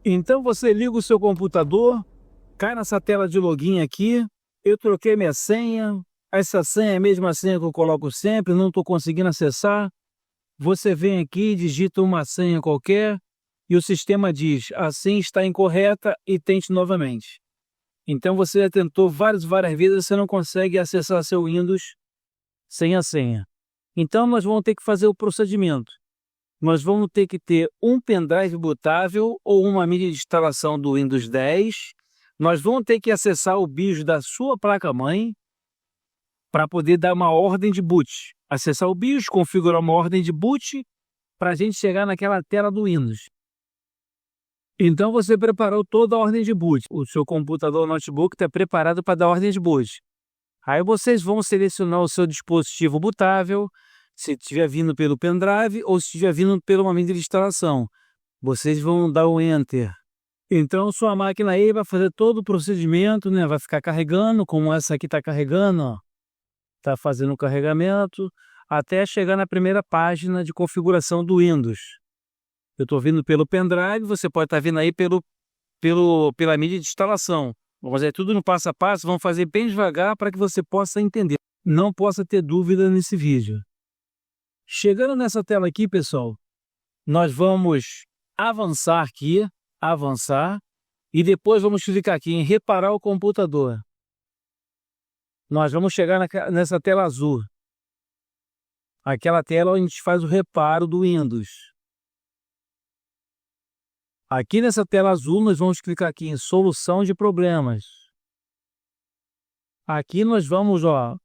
Então você liga o seu computador, cai nessa tela de login aqui, eu troquei minha senha, essa senha é a mesma senha que eu coloco sempre, não estou conseguindo acessar. Você vem aqui, digita uma senha qualquer e o sistema diz, a senha está incorreta e tente novamente. Então você já tentou várias vezes, você não consegue acessar seu Windows sem a senha. Então nós vamos ter que fazer o procedimento. Nós vamos ter que ter um pendrive bootável ou uma mídia de instalação do Windows 10. Nós vamos ter que acessar o BIOS da sua placa-mãe para poder dar uma ordem de boot. Acessar o BIOS, configurar uma ordem de boot para a gente chegar naquela tela do Windows. Então você preparou toda a ordem de boot. O seu computador notebook está preparado para dar ordem de boot. Aí vocês vão selecionar o seu dispositivo bootável, se estiver vindo pelo pendrive ou se estiver vindo pela uma mídia de instalação. Vocês vão dar o Enter. Então sua máquina aí vai fazer todo o procedimento, né? Vai ficar carregando, como essa aqui está carregando, ó. Está fazendo o carregamento, até chegar na primeira página de configuração do Windows. Eu estou vindo pelo pendrive, você pode estar vindo aí pela mídia de instalação. Vamos fazer tudo no passo a passo, vamos fazer bem devagar para que você possa entender. Não possa ter dúvida nesse vídeo. Chegando nessa tela aqui, pessoal, nós vamos avançar aqui, e depois vamos clicar aqui em reparar o computador. Nós vamos chegar nessa tela azul. Aquela tela onde a gente faz o reparo do Windows. Aqui nessa tela azul, nós vamos clicar aqui em solução de problemas. Aqui nós vamos,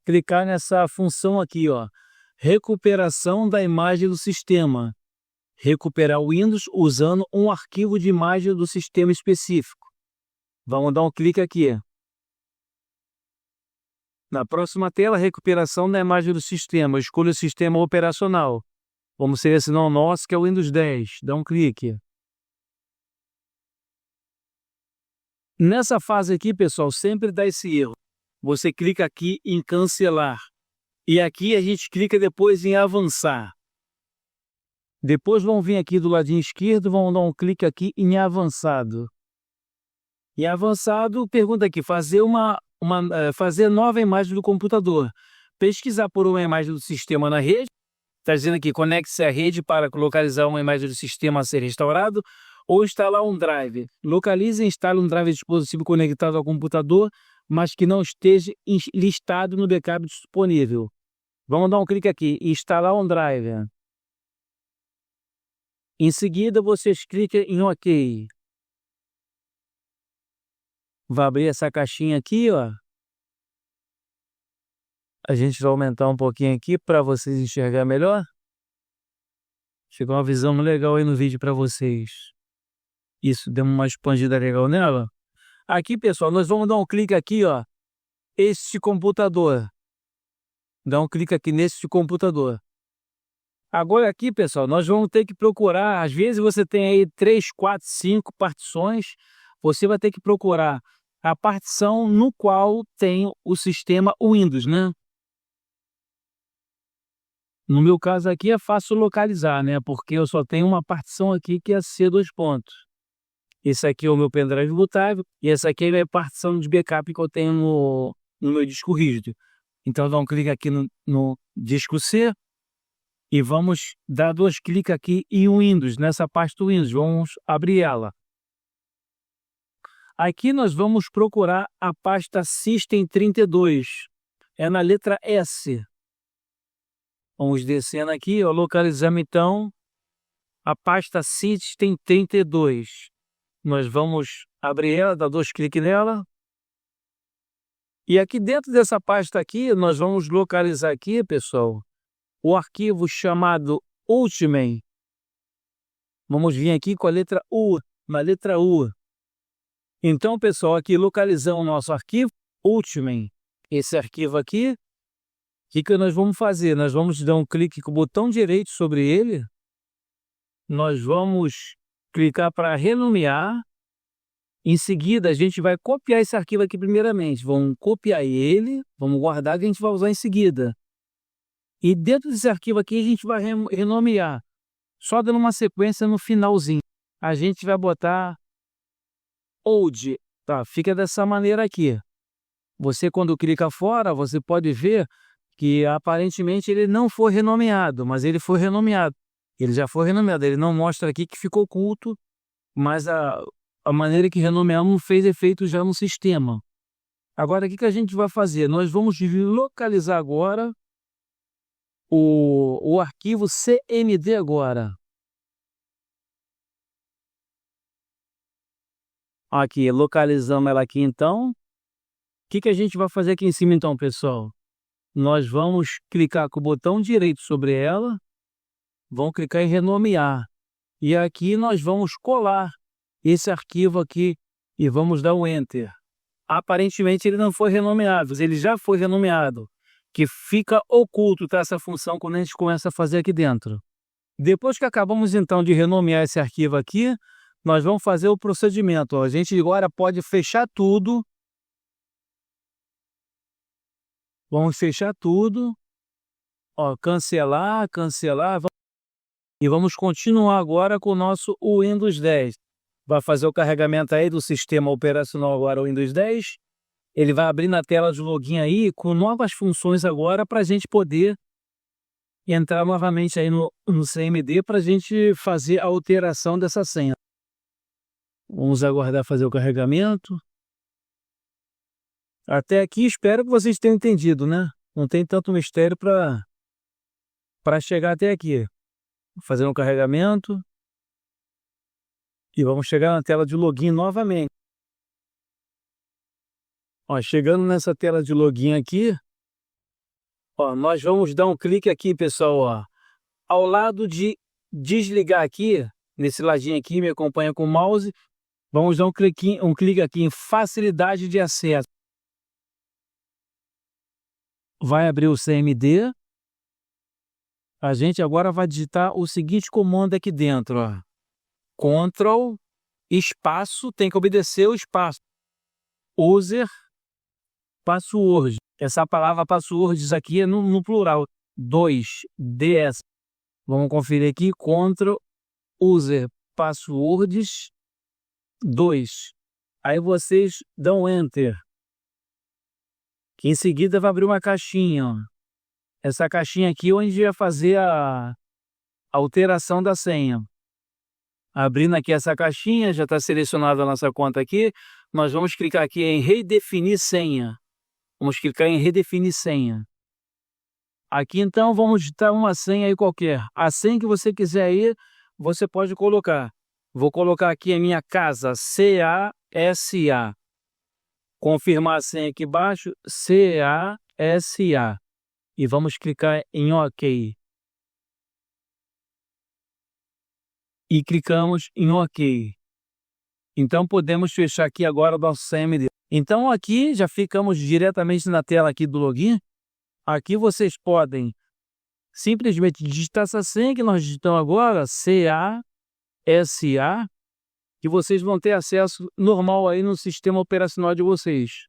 clicar nessa função aqui, recuperação da imagem do sistema. Recuperar o Windows usando um arquivo de imagem do sistema específico. Vamos dar um clique aqui. Na próxima tela, recuperação da imagem do sistema. Escolha o sistema operacional. Vamos selecionar o nosso, que é o Windows 10. Dá um clique. Nessa fase aqui, pessoal, sempre dá esse erro. Você clica aqui em cancelar. E aqui a gente clica depois em avançar. Depois vão vir aqui do ladinho esquerdo, vão dar um clique aqui em avançado. Em avançado, pergunta aqui, fazer nova imagem do computador. Pesquisar por uma imagem do sistema na rede. Está dizendo aqui, conecte-se à rede para localizar uma imagem do sistema a ser restaurado. Ou instalar um drive. Localize e instale um drive de dispositivo conectado ao computador, mas que não esteja listado no backup disponível. Vamos dar um clique aqui, instalar um drive. Em seguida, vocês clicam em OK. Vai abrir essa caixinha aqui, A gente vai aumentar um pouquinho aqui para vocês enxergar melhor. Chegou uma visão legal aí no vídeo para vocês. Isso, deu uma expandida legal nela. Aqui, pessoal, nós vamos dar um clique aqui, este computador. Dá um clique aqui nesse computador. Agora aqui, pessoal, nós vamos ter que procurar, às vezes você tem aí 3, 4, 5 partições, você vai ter que procurar a partição no qual tem o sistema Windows, né? No meu caso aqui é fácil localizar, né? Porque eu só tenho uma partição aqui que é C2 pontos. Esse aqui é o meu pendrive bootável e essa aqui é a partição de backup que eu tenho no meu disco rígido. Então dá um clique aqui no disco C e vamos dar 2 cliques aqui em Windows, nessa parte do Windows. Vamos abrir ela. Aqui nós vamos procurar a pasta System32. É na letra S. Vamos descendo aqui, localizamos então a pasta System32. Nós vamos abrir ela, dar 2 cliques nela. E aqui dentro dessa pasta aqui, nós vamos localizar aqui, pessoal, o arquivo chamado Ultimate. Vamos vir aqui com a letra U, na letra U. Então, pessoal, aqui localizamos o nosso arquivo Ultimate. Esse arquivo aqui, o que nós vamos fazer? Nós vamos dar um clique com o botão direito sobre ele. Nós vamos clicar para renomear. Em seguida, a gente vai copiar esse arquivo aqui primeiramente. Vamos copiar ele, vamos guardar que a gente vai usar em seguida. E dentro desse arquivo aqui a gente vai renomear. Só dando uma sequência no finalzinho. A gente vai botar old, tá? Fica dessa maneira aqui. Você, quando clica fora, você pode ver que aparentemente ele não foi renomeado, mas ele foi renomeado. Ele já foi renomeado, ele não mostra aqui que ficou oculto, mas a maneira que renomeamos fez efeito já no sistema. Agora, o que a gente vai fazer? Nós vamos localizar agora o arquivo CMD agora. Aqui, localizamos ela aqui então. O que a gente vai fazer aqui em cima então, pessoal? Nós vamos clicar com o botão direito sobre ela, vamos clicar em renomear. E aqui nós vamos colar esse arquivo aqui e vamos dar o Enter. Aparentemente ele não foi renomeado, ele já foi renomeado, que fica oculto, tá, essa função quando a gente começa a fazer aqui dentro. Depois que acabamos então de renomear esse arquivo aqui, nós vamos fazer o procedimento. Ó. A gente agora pode fechar tudo. Vamos fechar tudo. Ó, cancelar. E vamos continuar agora com o nosso Windows 10. Vai fazer o carregamento aí do sistema operacional agora, o Windows 10. Ele vai abrir na tela de login aí com novas funções agora para a gente poder entrar novamente aí no CMD para a gente fazer a alteração dessa senha. Vamos aguardar fazer o carregamento. Até aqui espero que vocês tenham entendido, né? Não tem tanto mistério para chegar até aqui. Vou fazer um carregamento. E vamos chegar na tela de login novamente. Ó, chegando nessa tela de login aqui, ó, nós vamos dar um clique aqui, pessoal, ó, ao lado de desligar aqui, nesse ladinho aqui, me acompanha com o mouse, vamos dar um clique aqui em facilidade de acesso. Vai abrir o CMD. A gente agora vai digitar o seguinte comando aqui dentro, ó. Ctrl, espaço, tem que obedecer o espaço. User, password. Essa palavra passwords aqui é no plural. 2DS. Vamos conferir aqui. Ctrl, user, passwords, 2. Aí vocês dão Enter. Que em seguida vai abrir uma caixinha, ó. Essa caixinha aqui é onde a gente vai fazer a alteração da senha. Abrindo aqui essa caixinha, já está selecionada a nossa conta aqui. Nós vamos clicar aqui em redefinir senha. Vamos clicar em redefinir senha. Aqui então vamos digitar uma senha aí qualquer. A senha que você quiser aí, você pode colocar. Vou colocar aqui a minha casa, CASA. Confirmar a senha aqui embaixo, CASA. E vamos clicar em OK. E clicamos em OK. Então podemos fechar aqui agora o nosso CMD. Então aqui já ficamos diretamente na tela aqui do login. Aqui vocês podem simplesmente digitar essa senha que nós digitamos agora, CASA, que vocês vão ter acesso normal aí no sistema operacional de vocês.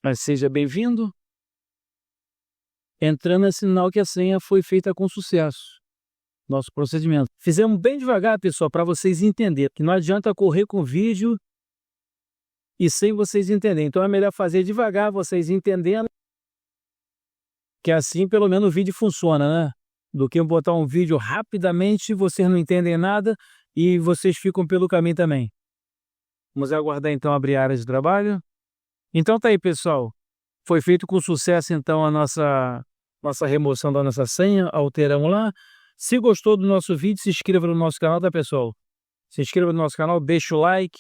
Mas seja bem-vindo. Entrando é sinal que a senha foi feita com sucesso. Nosso procedimento. Fizemos bem devagar, pessoal, para vocês entenderem. Que não adianta correr com o vídeo e sem vocês entenderem. Então é melhor fazer devagar, vocês entendendo. Que assim pelo menos o vídeo funciona, né? Do que botar um vídeo rapidamente, vocês não entendem nada e vocês ficam pelo caminho também. Vamos aguardar então abrir a área de trabalho. Então tá aí, pessoal. Foi feito com sucesso então a nossa remoção da nossa senha. Alteramos lá. Se gostou do nosso vídeo, se inscreva no nosso canal, tá, pessoal? Se inscreva no nosso canal, deixa o like.